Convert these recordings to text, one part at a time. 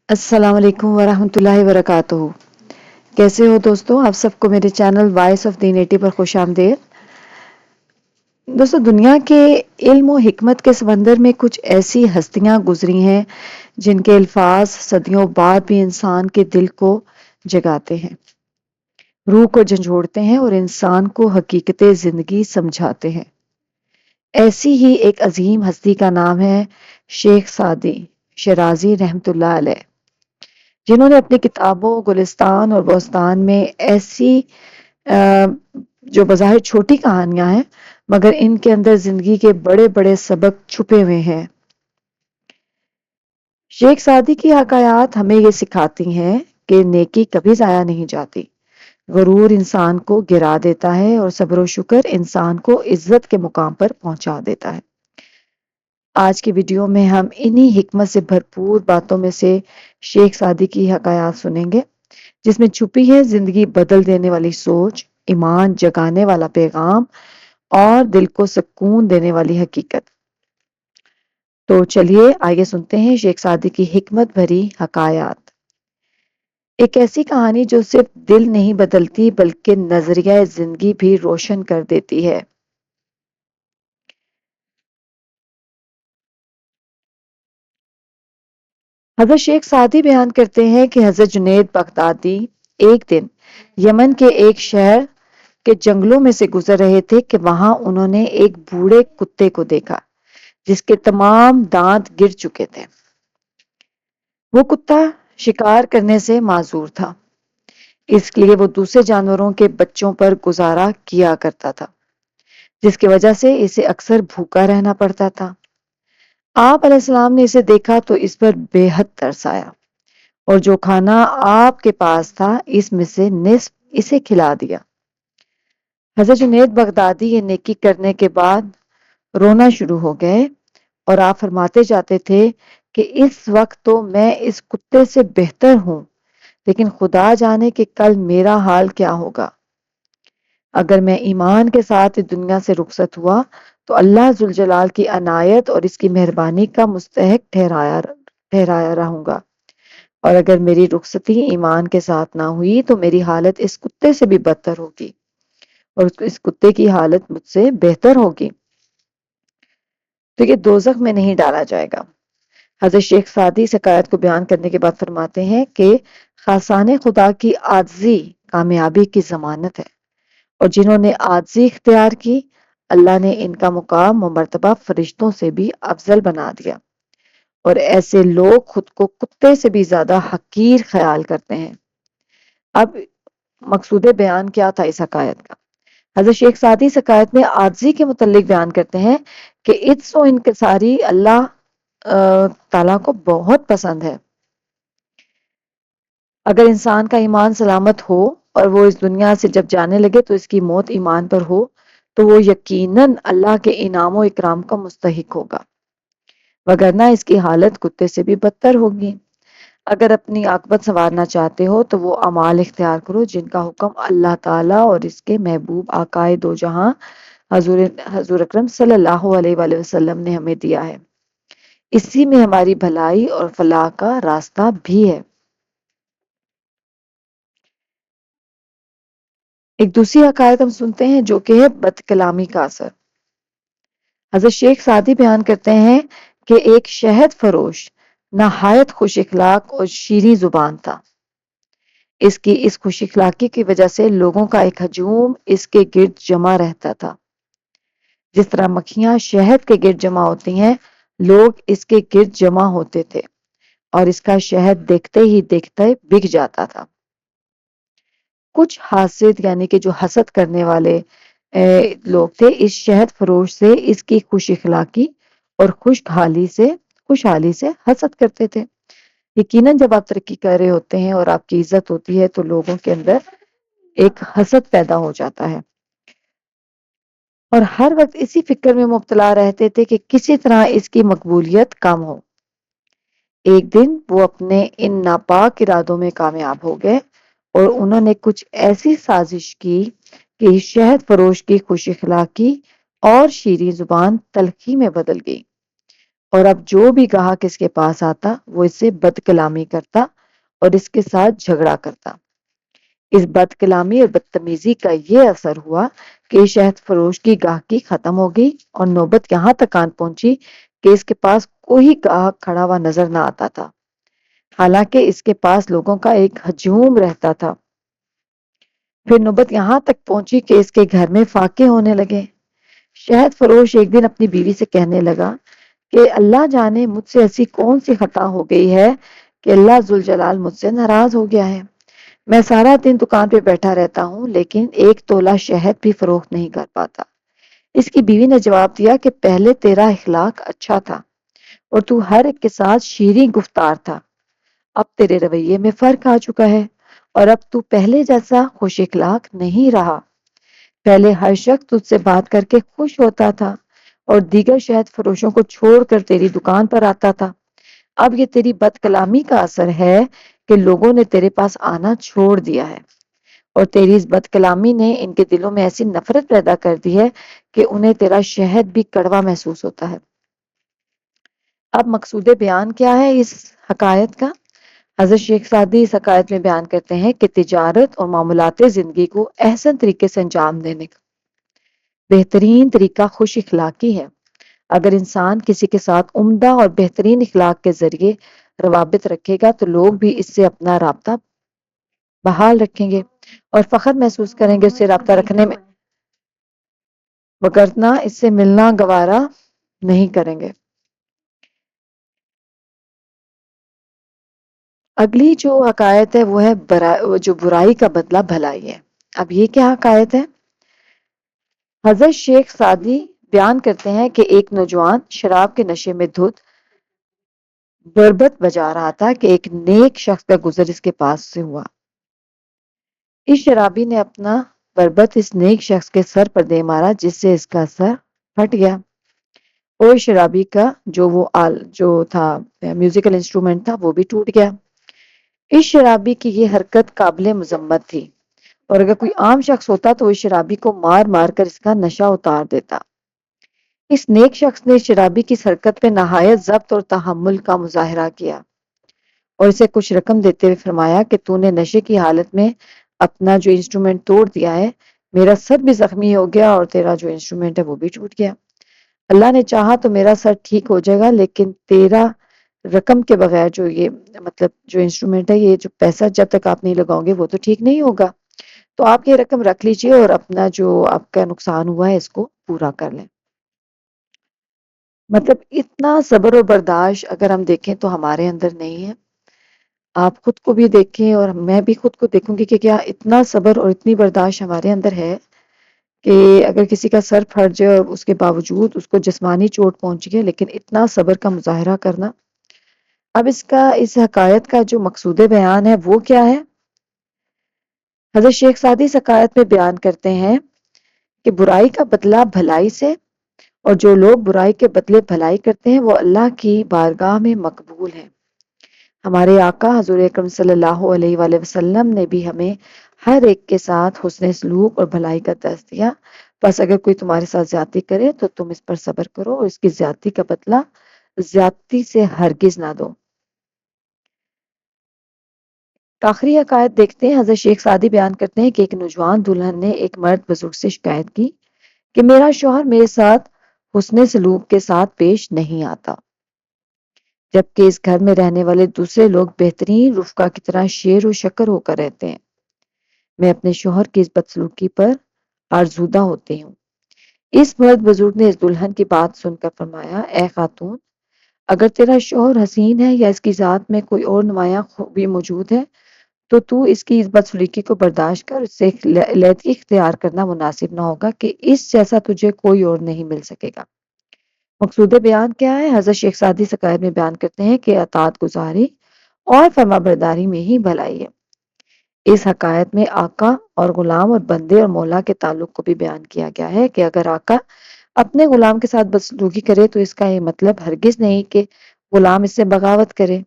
السلام علیکم ورحمۃ اللہ وبرکاتہ۔ کیسے ہو دوستو؟ آپ سب کو میرے channel voice of the native پر خوش آمدید۔ دوستو، دنیا کے علم و حکمت کے سمندر میں کچھ ایسی ہستیاں گزری ہیں جن کے الفاظ صدیوں بعد بھی انسان کے دل کو جگاتے ہیں، روح کو جھنجھوڑتے ہیں اور انسان کو حقیقت زندگی سمجھاتے ہیں۔ ایسی ہی ایک عظیم ہستی کا نام ہے شیخ سعدی شیرازی رحمۃ اللہ علیہ، جنہوں نے اپنی کتابوں گلستان اور بوستان میں ایسی جو بظاہر چھوٹی کہانیاں ہیں مگر ان کے اندر زندگی کے بڑے بڑے سبق چھپے ہوئے ہیں۔ شیخ سعدی کی حکایات ہمیں یہ سکھاتی ہیں کہ نیکی کبھی ضائع نہیں جاتی، غرور انسان کو گرا دیتا ہے اور صبر و شکر انسان کو عزت کے مقام پر پہنچا دیتا ہے۔ آج کی ویڈیو میں ہم انہی حکمت سے بھرپور باتوں میں سے شیخ سعدی کی حکایات سنیں گے، جس میں چھپی ہے زندگی بدل دینے والی سوچ، ایمان جگانے والا پیغام اور دل کو سکون دینے والی حقیقت۔ تو چلیے آگے سنتے ہیں شیخ سعدی کی حکمت بھری حکایات۔ ایک ایسی کہانی جو صرف دل نہیں بدلتی بلکہ نظریہ زندگی بھی روشن کر دیتی ہے۔ حضرت شیخ سعدی بیان کرتے ہیں کہ حضرت جنید بغدادی ایک دن یمن کے ایک شہر کے جنگلوں میں سے گزر رہے تھے کہ وہاں انہوں نے ایک بوڑھے کتے کو دیکھا جس کے تمام دانت گر چکے تھے۔ وہ کتا شکار کرنے سے معذور تھا، اس لیے وہ دوسرے جانوروں کے بچوں پر گزارا کیا کرتا تھا، جس کی وجہ سے اسے اکثر بھوکا رہنا پڑتا تھا۔ آپ علیہ السلام نے اسے دیکھا تو اس پر بے حد ترس آیا اور جو کھانا آپ کے پاس تھا اس میں سے نصف اسے کھلا دیا۔ حضرت جنید بغدادی یہ نیکی کرنے کے بعد رونا شروع ہو گئے اور آپ فرماتے جاتے تھے کہ اس وقت تو میں اس کتے سے بہتر ہوں، لیکن خدا جانے کہ کل میرا حال کیا ہوگا۔ اگر میں ایمان کے ساتھ اس دنیا سے رخصت ہوا تو اللہ ذوالجلال کی عنایت اور اس کی مہربانی کا مستحق ٹھہرایا رہوں گا، اور اگر میری رخصتی ایمان کے ساتھ نہ ہوئی تو میری حالت اس کتے سے بھی بدتر ہوگی اور اس کتے کی حالت مجھ سے بہتر ہوگی، تو یہ دوزخ میں نہیں ڈالا جائے گا۔ حضرت شیخ سعدی اس حکایت کو بیان کرنے کے بعد فرماتے ہیں کہ خاصان خدا کی عاجزی کامیابی کی ضمانت ہے، اور جنہوں نے عاجزی اختیار کی اللہ نے ان کا مقام و مرتبہ فرشتوں سے بھی افضل بنا دیا، اور ایسے لوگ خود کو کتے سے بھی زیادہ حقیر خیال کرتے ہیں۔ اب مقصود بیان کیا تھا اس حکایت کا؟ حضرت شیخ سعدی اس حکایت میں عاجزی کے متعلق بیان کرتے ہیں کہ عجز و انکساری اللہ تعالیٰ کو بہت پسند ہے۔ اگر انسان کا ایمان سلامت ہو اور وہ اس دنیا سے جب جانے لگے تو اس کی موت ایمان پر ہو تو وہ یقیناً اللہ کے انعام و اکرام کا مستحق ہوگا، وگرنہ اس کی حالت کتے سے بھی بدتر ہوگی۔ اگر اپنی عاقبت سنوارنا چاہتے ہو تو وہ اعمال اختیار کرو جن کا حکم اللہ تعالیٰ اور اس کے محبوب آقائے دو جہاں حضور اکرم صلی اللہ علیہ وآلہ وسلم نے ہمیں دیا ہے، اسی میں ہماری بھلائی اور فلاح کا راستہ بھی ہے۔ ایک دوسری حکایت ہم سنتے ہیں جو کہ ہے بد کلامی کا اثر۔ حضرت شیخ سعدی بیان کرتے ہیں کہ ایک شہد فروش نہایت خوش اخلاق اور شیریں زبان تھا۔ اس کی اس خوش اخلاقی کی وجہ سے لوگوں کا ایک ہجوم اس کے گرد جمع رہتا تھا۔ جس طرح مکھیاں شہد کے گرد جمع ہوتی ہیں، لوگ اس کے گرد جمع ہوتے تھے اور اس کا شہد دیکھتے ہی دیکھتے بک جاتا تھا۔ کچھ حاسد یعنی کہ جو حسد کرنے والے لوگ تھے اس شہد فروش سے اس کی خوش اخلاقی اور خوشحالی سے حسد کرتے تھے۔ یقیناً جب آپ ترقی کر رہے ہوتے ہیں اور آپ کی عزت ہوتی ہے تو لوگوں کے اندر ایک حسد پیدا ہو جاتا ہے، اور ہر وقت اسی فکر میں مبتلا رہتے تھے کہ کسی طرح اس کی مقبولیت کم ہو۔ ایک دن وہ اپنے ان ناپاک ارادوں میں کامیاب ہو گئے اور انہوں نے کچھ ایسی سازش کی کہ شہد فروش کی خوش اخلاقی اور شیریں زبان تلخی میں بدل گئی اور اب جو بھی گاہک اس کے پاس آتا وہ اس سے بد کلامی کرتا اور اس کے ساتھ جھگڑا کرتا۔ اس بد کلامی اور بدتمیزی کا یہ اثر ہوا کہ شہد فروش کی گاہکی ختم ہو گئی اور نوبت یہاں تک آن پہنچی کہ اس کے پاس کوئی گاہک کھڑا ہوا نظر نہ آتا تھا، حالانکہ اس کے پاس لوگوں کا ایک ہجوم رہتا تھا۔ پھر نوبت یہاں تک پہنچی کہ اس کے گھر میں فاقے ہونے لگے۔ شہد فروش ایک دن اپنی بیوی سے کہنے لگا کہ اللہ جانے مجھ سے ایسی کون سی خطا ہو گئی ہے کہ اللہ ذوالجلال مجھ سے ناراض ہو گیا ہے۔ میں سارا دن دکان پہ بیٹھا رہتا ہوں لیکن ایک تولہ شہد بھی فروخت نہیں کر پاتا۔ اس کی بیوی نے جواب دیا کہ پہلے تیرا اخلاق اچھا تھا اور تو ہر ایک کے ساتھ شیریں گفتار تھا، اب تیرے رویے میں فرق آ چکا ہے اور اب تو پہلے جیسا خوش اخلاق نہیں رہا۔ پہلے ہر شخص تجھ سے بات کر کے خوش ہوتا تھا اور دیگر شہد فروشوں کو چھوڑ کر تیری دکان پر آتا تھا۔ اب یہ تیری بد کلامی کا اثر ہے کہ لوگوں نے تیرے پاس آنا چھوڑ دیا ہے اور تیری اس بد کلامی نے ان کے دلوں میں ایسی نفرت پیدا کر دی ہے کہ انہیں تیرا شہد بھی کڑوا محسوس ہوتا ہے۔ اب مقصود بیان کیا ہے اس حکایت کا؟ حضرت شیخ سعدی اس حکایت میں بیان کرتے ہیں کہ تجارت اور معاملات زندگی کو احسن طریقے سے انجام دینے کا بہترین طریقہ خوش اخلاقی ہے۔ اگر انسان کسی کے ساتھ عمدہ اور بہترین اخلاق کے ذریعے روابط رکھے گا تو لوگ بھی اس سے اپنا رابطہ بحال رکھیں گے اور فخر محسوس کریں گے اس سے رابطہ رکھنے میں، وگرنہ اس سے ملنا گوارا نہیں کریں گے۔ اگلی جو حکایت ہے وہ ہے جو برائی کا بدلہ بھلائی ہے۔ اب یہ کیا حکایت ہے؟ حضرت شیخ سعدی بیان کرتے ہیں کہ ایک نوجوان شراب کے نشے میں دھت بربت بجا رہا تھا کہ ایک نیک شخص کا گزر اس کے پاس سے ہوا۔ اس شرابی نے اپنا بربت اس نیک شخص کے سر پر دے مارا جس سے اس کا سر پھٹ گیا اور شرابی کا جو تھا میوزیکل انسٹرومنٹ تھا وہ بھی ٹوٹ گیا۔ اس شرابی کی یہ حرکت قابل مذمت تھی اور اگر کوئی عام شخص ہوتا تو اس شرابی کو مار مار کر اس کا نشہ اتار دیتا۔ اس نیک شخص نے شرابی کی اس حرکت پہ نہایت ضبط اور تحمل کا مظاہرہ کیا اور اسے کچھ رقم دیتے ہوئے فرمایا کہ تو نے نشے کی حالت میں اپنا جو انسٹرومنٹ توڑ دیا ہے، میرا سر بھی زخمی ہو گیا اور تیرا جو انسٹرومنٹ ہے وہ بھی ٹوٹ گیا۔ اللہ نے چاہا تو میرا سر ٹھیک ہو جائے گا لیکن تیرا رقم کے بغیر جو یہ مطلب جو انسٹرومنٹ ہے، یہ جو پیسہ جب تک آپ نہیں لگاؤ گے وہ تو ٹھیک نہیں ہوگا، تو آپ یہ رقم رکھ لیجئے اور اپنا جو آپ کا نقصان ہوا ہے اس کو پورا کر لیں۔ مطلب اتنا صبر و برداشت اگر ہم دیکھیں تو ہمارے اندر نہیں ہے۔ آپ خود کو بھی دیکھیں اور میں بھی خود کو دیکھوں گی کہ کیا اتنا صبر اور اتنی برداشت ہمارے اندر ہے کہ اگر کسی کا سر پھٹ جائے اور اس کے باوجود اس کو جسمانی چوٹ پہنچ گئے لیکن اتنا صبر کا مظاہرہ کرنا۔ اب اس حکایت کا جو مقصود بیان ہے وہ کیا ہے؟ حضرت شیخ سعدی اس حکایت میں بیان کرتے ہیں کہ برائی کا بدلہ بھلائی سے، اور جو لوگ برائی کے بدلے بھلائی کرتے ہیں وہ اللہ کی بارگاہ میں مقبول ہیں۔ ہمارے آقا حضور اکرم صلی اللہ علیہ وآلہ وسلم نے بھی ہمیں ہر ایک کے ساتھ حسن سلوک اور بھلائی کا درس دیا، بس اگر کوئی تمہارے ساتھ زیادتی کرے تو تم اس پر صبر کرو اور اس کی زیادتی کا بدلہ زیادتی سے ہرگز نہ دو۔ آخری حکایت دیکھتے ہیں۔ حضرت شیخ سعدی بیان کرتے ہیں کہ ایک نوجوان دلہن نے ایک مرد بزرگ سے شکایت کی کہ میرا شوہر میرے ساتھ حسن سلوک کے ساتھ پیش نہیں آتا، جبکہ اس گھر میں رہنے والے دوسرے لوگ بہترین رفقا کی طرح شیر و شکر ہو کر رہتے ہیں۔ میں اپنے شوہر کی اس بدسلوکی پر آزردہ ہوتی ہوں۔ اس مرد بزرگ نے اس دلہن کی بات سن کر فرمایا، اے خاتون، اگر تیرا شوہر حسین ہے یا اس کی ذات میں کوئی اور نمایاں خوبی موجود ہے تو اس کی اس بدسلوکی کو برداشت کر اس سے علیحدگی اختیار کرنا مناسب نہ ہوگا کہ اس جیسا تجھے کوئی اور نہیں مل سکے گا۔ مقصود بیان کیا ہے؟ حضرت شیخ سعدی اس حکایت میں بیان کرتے ہیں کہ اطاعت گزاری اور فرما برداری میں ہی بھلائی ہے۔ اس حکایت میں آقا اور غلام اور بندے اور مولا کے تعلق کو بھی بیان کیا گیا ہے کہ اگر آقا اپنے غلام کے ساتھ بدسلوکی کرے تو اس کا یہ مطلب ہرگز نہیں کہ غلام اس سے بغاوت کرے،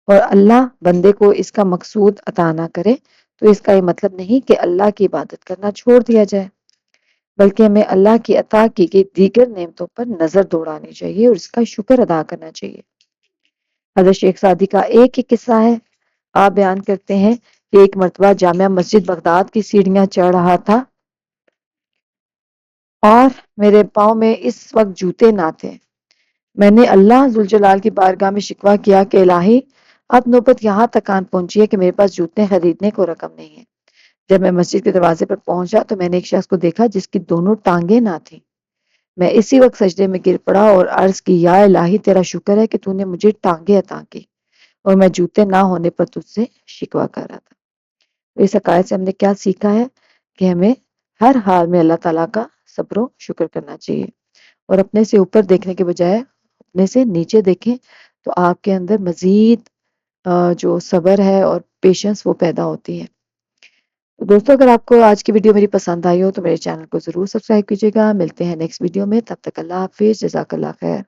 اور اللہ بندے کو اس کا مقصود عطا نہ کرے تو اس کا یہ مطلب نہیں کہ اللہ کی عبادت کرنا چھوڑ دیا جائے، بلکہ ہمیں اللہ کی عطا کی گئی دیگر نعمتوں پر نظر دوڑانی چاہیے اور اس کا شکر ادا کرنا چاہیے۔ حضرت شیخ سعدی کا ایک ہی قصہ ہے۔ آپ بیان کرتے ہیں کہ ایک مرتبہ جامع مسجد بغداد کی سیڑھیاں چڑھ رہا تھا اور میرے پاؤں میں اس وقت جوتے نہ تھے۔ میں نے اللہ ذوالجلال کی بارگاہ میں شکوہ کیا کہ الہی، اب نوبت یہاں تک آن پہنچی ہے کہ میرے پاس جوتے خریدنے کو رقم نہیں ہے۔ جب میں مسجد کے دروازے پر پہنچا تو میں نے ایک شخص کو دیکھا جس کی دونوں ٹانگیں نہ تھیں۔ میں اسی وقت سجدے میں گر پڑا اور عرض کی، یا الہی، تیرا شکر ہے کہ تو نے مجھے ٹانگیں عطا کی اور میں جوتے نہ ہونے پر تجھ سے شکوہ کر رہا تھا۔ اس حکایت سے ہم نے کیا سیکھا ہے کہ ہمیں ہر حال میں اللہ تعالیٰ کا صبر و شکر کرنا چاہیے اور اپنے سے اوپر دیکھنے کے بجائے اپنے سے نیچے دیکھیں تو آپ کے اندر مزید جو صبر ہے اور پیشنس وہ پیدا ہوتی ہے۔ تو دوستو، اگر آپ کو آج کی ویڈیو میری پسند آئی ہو تو میرے چینل کو ضرور سبسکرائب کیجیے گا۔ ملتے ہیں نیکسٹ ویڈیو میں، تب تک اللہ حافظ، جزاک اللہ خیر۔